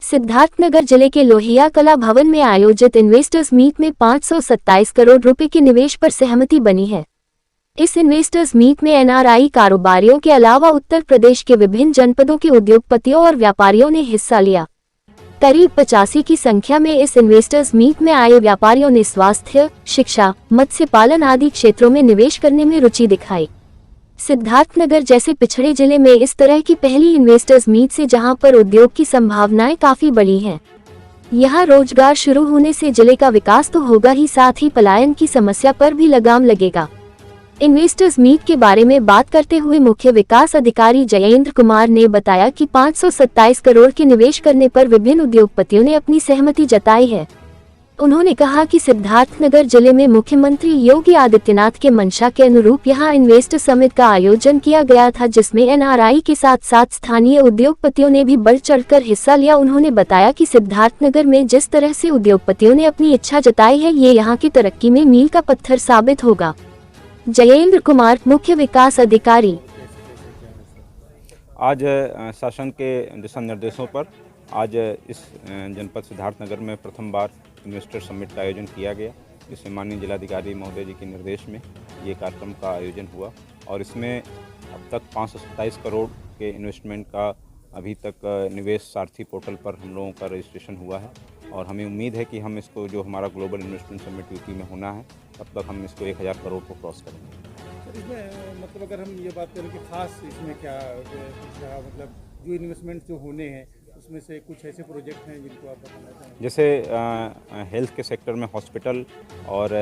सिद्धार्थनगर जिले के लोहिया कला भवन में आयोजित इन्वेस्टर्स मीट में 527 करोड़ रुपए के निवेश पर सहमति बनी है। इस इन्वेस्टर्स मीट में एनआरआई कारोबारियों के अलावा उत्तर प्रदेश के विभिन्न जनपदों के उद्योगपतियों और व्यापारियों ने हिस्सा लिया। करीब 85 की संख्या में इस इन्वेस्टर्स मीट में आए व्यापारियों ने स्वास्थ्य, शिक्षा, मत्स्य पालन आदि क्षेत्रों में निवेश करने में रुचि दिखाई। सिद्धार्थनगर जैसे पिछड़े जिले में इस तरह की पहली इन्वेस्टर्स मीट से जहां पर उद्योग की संभावनाएं काफी बड़ी हैं। यहां रोजगार शुरू होने से जिले का विकास तो होगा ही, साथ ही पलायन की समस्या पर भी लगाम लगेगा। इन्वेस्टर्स मीट के बारे में बात करते हुए मुख्य विकास अधिकारी जयेंद्र कुमार ने बताया कि 527 करोड़ के निवेश करने पर विभिन्न उद्योगपतियों ने अपनी सहमति जताई है। उन्होंने कहा कि सिद्धार्थनगर जिले में मुख्यमंत्री योगी आदित्यनाथ के मंशा के अनुरूप यहां इन्वेस्टर समिट का आयोजन किया गया था, जिसमें एनआरआई के साथ साथ स्थानीय उद्योगपतियों ने भी बढ़ चढ़कर हिस्सा लिया। उन्होंने बताया कि सिद्धार्थनगर में जिस तरह से उद्योगपतियों ने अपनी इच्छा जताई है, ये यहां की तरक्की में मील का पत्थर साबित होगा। जयेंद्र कुमार, मुख्य विकास अधिकारी। आज शासन के दिशा निर्देशों पर आज इस जनपद सिद्धार्थनगर में प्रथम बार इन्वेस्टर समिट का आयोजन किया गया, जिसमें माननीय जिलाधिकारी महोदय जी के निर्देश में ये कार्यक्रम का आयोजन हुआ और इसमें अब तक 527 करोड़ के इन्वेस्टमेंट का अभी तक निवेश सारथी पोर्टल पर हम लोगों का रजिस्ट्रेशन हुआ है और हमें उम्मीद है कि हम इसको, जो हमारा ग्लोबल इन्वेस्टमेंट समिट यूपी में होना है, तब तक हम इसको 1000 करोड़ को क्रॉस करेंगे। इसमें मतलब अगर हम ये बात करें कि खास इसमें क्या मतलब जो इन्वेस्टमेंट जो होने हैं उसमें से कुछ ऐसे प्रोजेक्ट हैं जिनको आप बताना चाहेंगे? जैसे हेल्थ के सेक्टर में हॉस्पिटल और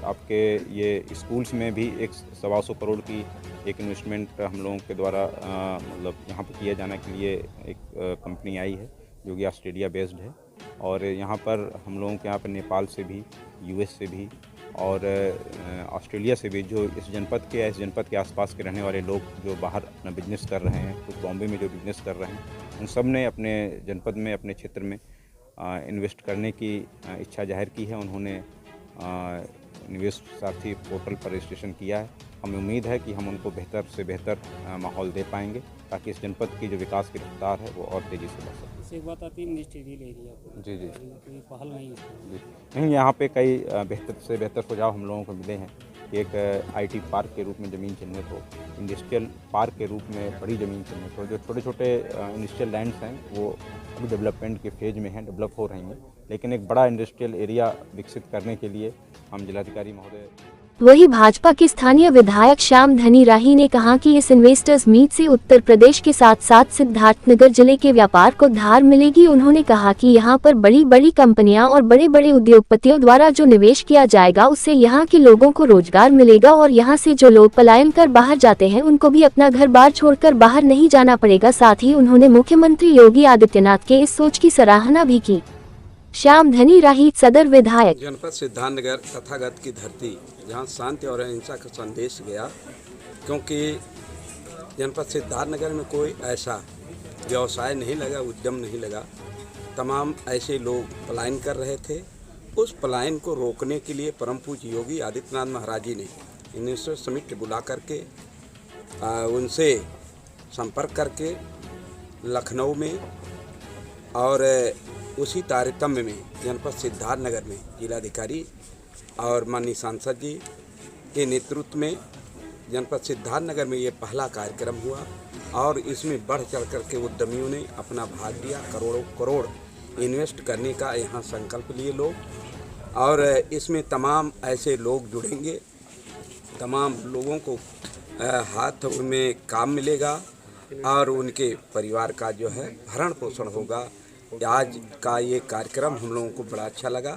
आपके ये स्कूल्स में भी 125 करोड़ की एक इन्वेस्टमेंट हम लोगों के द्वारा मतलब यहाँ पर किए जाने के लिए एक कंपनी आई है जो कि ऑस्ट्रेलिया बेस्ड है और यहाँ पर हम लोगों के यहाँ पर नेपाल से भी, यूएस से भी और ऑस्ट्रेलिया से भी जो इस जनपद के आसपास के रहने वाले लोग जो बाहर अपना बिजनेस कर रहे हैं, कुछ बॉम्बे में जो बिजनेस कर रहे हैं, उन सब ने अपने जनपद में, अपने क्षेत्र में इन्वेस्ट करने की इच्छा जाहिर की है। उन्होंने निवेश सारथी पोर्टल पर रजिस्ट्रेशन किया है। हमें उम्मीद है कि हम उनको बेहतर से बेहतर माहौल दे पाएंगे ताकि इस जनपद की जो विकास की रफ्तार है वो और तेज़ी से बढ़ सके। इससे एक बात आती है इंडस्ट्रियल एरिया, जी जी कोई पहल नहीं है। नहीं, यहाँ पे कई बेहतर से बेहतर सुझाव हम लोगों को मिले हैं कि एक आईटी पार्क के रूप में ज़मीन चिन्हित हो, इंडस्ट्रियल पार्क के रूप में बड़ी ज़मीन चिन्हित हो। जो छोटे छोटे इंडस्ट्रियल लैंड्स हैं वो अभी डेवलपमेंट के फेज में हैं, डेवलप हो रही हैं, लेकिन एक बड़ा इंडस्ट्रियल एरिया विकसित करने के लिए हम जिलाधिकारी महोदय। वही भाजपा के स्थानीय विधायक श्याम धनी राही ने कहा कि इस इन्वेस्टर्स मीट से उत्तर प्रदेश के साथ साथ सिद्धार्थनगर जिले के व्यापार को धार मिलेगी। उन्होंने कहा कि यहां पर बड़ी बड़ी कंपनियां और बड़े बड़े उद्योगपतियों द्वारा जो निवेश किया जाएगा उससे यहां के लोगों को रोजगार मिलेगा और यहां से जो लोग पलायन कर बाहर जाते हैं उनको भी अपना घर बार छोड़कर बाहर नहीं जाना पड़ेगा। साथ ही उन्होंने मुख्यमंत्री योगी आदित्यनाथ के इस सोच की सराहना भी की। श्याम धनी राही, सदर विधायक। जनपद सिद्धार्थनगर तथागत की धरती जहाँ शांति और अहिंसा का संदेश गया, क्योंकि जनपद सिद्धार्थनगर में कोई ऐसा व्यवसाय नहीं लगा, उद्यम नहीं लगा। तमाम ऐसे लोग पलायन कर रहे थे। उस पलायन को रोकने के लिए परम पूज्य योगी आदित्यनाथ महाराज जी ने इन्वेस्टर समिट बुला करके उनसे संपर्क करके लखनऊ में और उसी तारतम्य में जनपद सिद्धार्थनगर में जिलाधिकारी और माननीय सांसद जी के नेतृत्व में जनपद सिद्धार्थनगर में ये पहला कार्यक्रम हुआ और इसमें बढ़ चढ़ कर के उद्यमियों ने अपना भाग लिया। करोड़ों करोड़ इन्वेस्ट करने का यहाँ संकल्प लिए लोग और इसमें तमाम ऐसे लोग जुड़ेंगे, तमाम लोगों को हाथ में काम मिलेगा और उनके परिवार का जो है भरण पोषण होगा। आज का ये कार्यक्रम हम लोगों को बड़ा अच्छा लगा,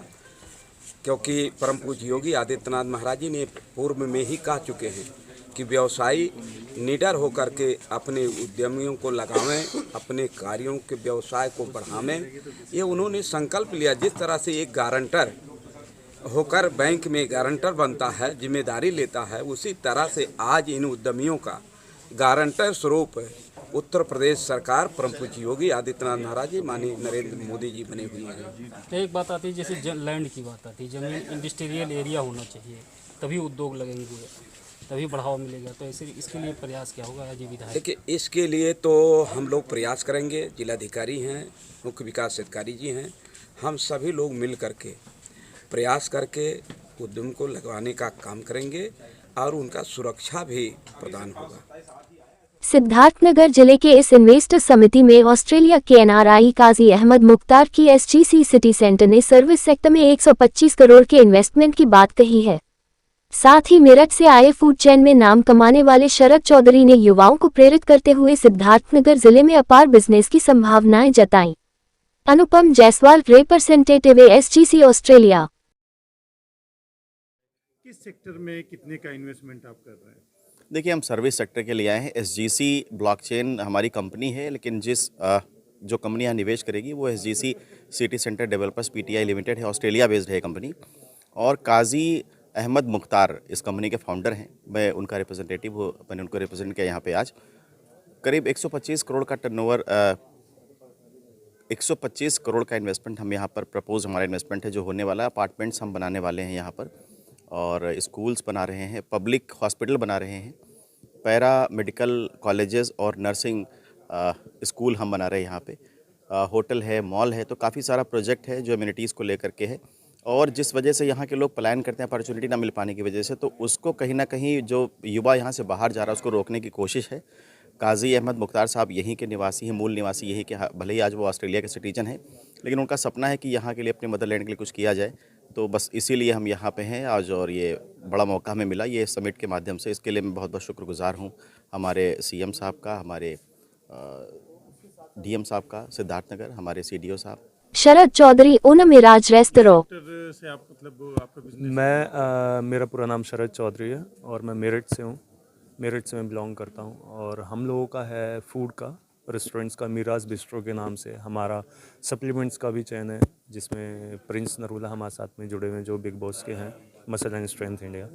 क्योंकि परम पूज्य योगी आदित्यनाथ महाराज जी ने पूर्व में ही कह चुके हैं कि व्यवसायी निडर होकर के अपने उद्यमियों को लगावें, अपने कार्यों के व्यवसाय को बढ़ावें। ये उन्होंने संकल्प लिया। जिस तरह से एक गारंटर होकर बैंक में गारंटर बनता है, जिम्मेदारी लेता है, उसी तरह से आज इन उद्यमियों का गारंटर स्वरूप उत्तर प्रदेश सरकार परम पूज्य योगी आदित्यनाथ महाराज जी, माननीय नरेंद्र मोदी जी बने हुए हैं। एक बात आती है, जैसे लैंड की बात आती है, जमीन इंडस्ट्रियल एरिया होना चाहिए तभी उद्योग लगेंगे। तभी बढ़ावा मिलेगा। तो ऐसे इसके लिए प्रयास क्या होगा आज विधायक? देखिए, इसके लिए तो हम लोग प्रयास करेंगे। जिलाधिकारी हैं, मुख्य विकास अधिकारी जी हैं, हम सभी लोग मिल करके प्रयास करके उद्यम को लगवाने का काम करेंगे और उनका सुरक्षा भी प्रदान होगा। सिद्धार्थनगर जिले के इस इन्वेस्टर समिति में ऑस्ट्रेलिया के एनआरआई काजी अहमद मुख्तार की एसजीसी सिटी सेंटर ने सर्विस सेक्टर में 125 करोड़ के इन्वेस्टमेंट की बात कही है। साथ ही मेरठ से आए फूड चेन में नाम कमाने वाले शरद चौधरी ने युवाओं को प्रेरित करते हुए सिद्धार्थनगर जिले में अपार बिजनेस की संभावनाएं जताईं। अनुपम जायसवाल, रिप्रेजेंटेटिव एसजीसी ऑस्ट्रेलिया। किस सेक्टर में कितने का इन्वेस्टमेंट आप कर रहे हैं? देखिए, हम सर्विस सेक्टर के लिए आए हैं। एसजीसी ब्लॉकचेन हमारी कंपनी है, लेकिन जो कंपनी यहाँ निवेश करेगी वो SGC city centre developers PTI limited है, ऑस्ट्रेलिया बेस्ड है कंपनी। और काजी अहमद मुख्तार इस कंपनी के फाउंडर हैं। मैं उनका रिप्रेजेंटेटिव हूँ, मैंने उनको रिप्रेजेंट किया यहाँ पे आज। करीब 125 करोड़ का टर्नओवर, 125 करोड़ का इन्वेस्टमेंट हम यहाँ पर प्रपोज, हमारा इन्वेस्टमेंट है जो होने वाला है। अपार्टमेंट्स हम बनाने वाले हैं यहाँ पर, और स्कूल्स बना रहे हैं, पब्लिक हॉस्पिटल बना रहे हैं, पैरा मेडिकल कॉलेजेस और नर्सिंग स्कूल हम बना रहे हैं यहाँ पे। होटल है, मॉल है, तो काफ़ी सारा प्रोजेक्ट है जो एमिनिटीज़ को लेकर के है। और जिस वजह से यहाँ के लोग पलायन करते हैं अपॉर्चुनिटी ना मिल पाने की वजह से, तो उसको कहीं ना कहीं जो युवा यहाँ से बाहर जा रहा है उसको रोकने की कोशिश है। काजी अहमद मुख्तार साहब यहीं के निवासी हैं, मूल निवासी यहीं के, भले ही आज वो ऑस्ट्रेलिया के सिटीजन हैं, लेकिन उनका सपना है कि यहाँ के लिए, अपने मदरलैंड के लिए कुछ किया जाए। तो बस इसीलिए हम यहाँ पे हैं आज, और ये बड़ा मौका हमें मिला ये समिट के माध्यम से। इसके लिए मैं बहुत बहुत शुक्रगुजार हूँ हमारे सीएम साहब का, हमारे डीएम साहब का सिद्धार्थनगर, हमारे सीडीओ साहब। शरद चौधरी, ओना मिराज रेस्तरां। सेक्टर से आप मतलब आपका बिजनेस? मेरा पूरा नाम शरद चौधरी है और मैं मेरठ से हूँ। मेरठ से मैं बिलोंग करता हूँ और हम लोगों का है फूड का, रेस्टोरेंट्स का, मीराज बिस्ट्रो के नाम से। हमारा सप्लीमेंट्स का भी चैन है जिसमें प्रिंस नरूला हमारे साथ में जुड़े हुए हैं जो बिग बॉस के हैं, मसल एंड स्ट्रेंथ इंडिया।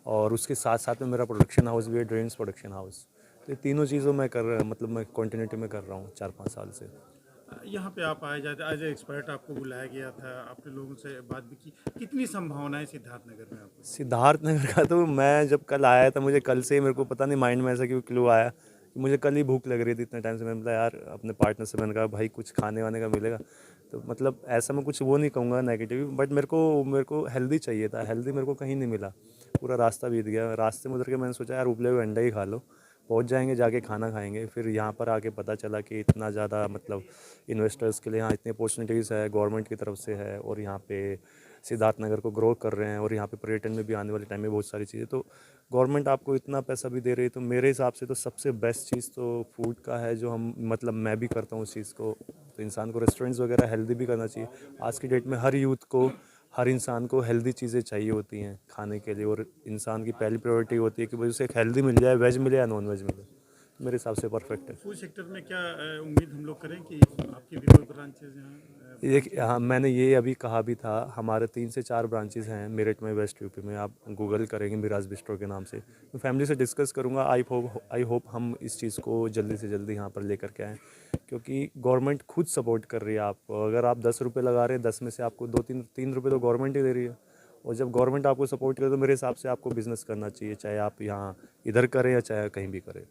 और उसके साथ साथ में मेरा प्रोडक्शन हाउस भी है, ड्रीम्स प्रोडक्शन हाउस। तो ये तीनों चीज़ों में मतलब मैं कंटिन्यूटी में कर रहा हूँ 4-5 साल से। यहाँ पे आप आए जाते, एज ए एक्सपर्ट आपको बुलाया गया था, आपने लोगों से बात भी की। कितनी संभावनाएं सिद्धार्थनगर में आपको? सिद्धार्थनगर का तो मैं जब कल आया था, मुझे कल से ही, मेरे को पता नहीं माइंड में ऐसा क्यों क्लू आया कि मुझे कल ही भूख लग रही थी इतने टाइम से। मैंने बोला यार अपने पार्टनर से, मैंने कहा भाई कुछ खाने वाने का मिलेगा। तो मतलब ऐसा मैं कुछ वो नहीं कहूँगा नेगेटिव, बट मेरे को हेल्दी चाहिए था। हेल्दी मेरे को कहीं नहीं मिला, पूरा रास्ता बीत गया। रास्ते में उधर के मैंने सोचा यार उबले हुए अंडा ही खा लो, पहुंच जाएंगे, जाके खाना खाएंगे। फिर यहाँ पर आके पता चला कि इतना ज़्यादा मतलब इन्वेस्टर्स के लिए यहाँ इतनी अपॉर्चुनिटीज़ है, गवर्नमेंट की तरफ से है, और यहाँ पे सिद्धार्थनगर को ग्रो कर रहे हैं, और यहाँ पे पर्यटन में भी आने वाले टाइम में बहुत सारी चीज़ें। तो गवर्नमेंट आपको इतना पैसा भी दे रही है, तो मेरे हिसाब से तो सबसे बेस्ट चीज़ तो फूड का है, जो हम मतलब मैं भी करता हूँ उस चीज़ को। तो इंसान को रेस्टोरेंट्स वगैरह हेल्दी भी करना चाहिए। आज की डेट में हर यूथ को, हर इंसान को हेल्दी चीज़ें चाहिए होती हैं खाने के लिए, और इंसान की पहली प्रायोरिटी होती है कि भाई उसे एक हेल्दी मिल जाए, वेज मिले या नॉन वेज मिले। मेरे हिसाब से परफेक्ट है। फूड सेक्टर में क्या उम्मीद हम लोग करें कि आपकी भी कोई ब्रांचेज यहाँ? हाँ, मैंने ये अभी कहा भी था, हमारे 3 से 4 ब्रांचेस हैं मेरठ में, वेस्ट यूपी में। आप गूगल करेंगे मिराज बिस्ट्रो के नाम से। मैं फैमिली से डिस्कस करूँगा। आई होप हम इस चीज़ को जल्दी से जल्दी यहाँ पर लेकर के आएँ, क्योंकि गवर्नमेंट खुद सपोर्ट कर रही है आपको। अगर आप 10 रुपये लगा रहे हैं, 10 में से आपको 2-3 रुपये तो गवर्नमेंट ही दे रही है। और जब गवर्नमेंट आपको सपोर्ट करे तो मेरे हिसाब से आपको बिज़नेस करना चाहिए, चाहे आप यहाँ इधर करें या चाहे कहीं भी करें।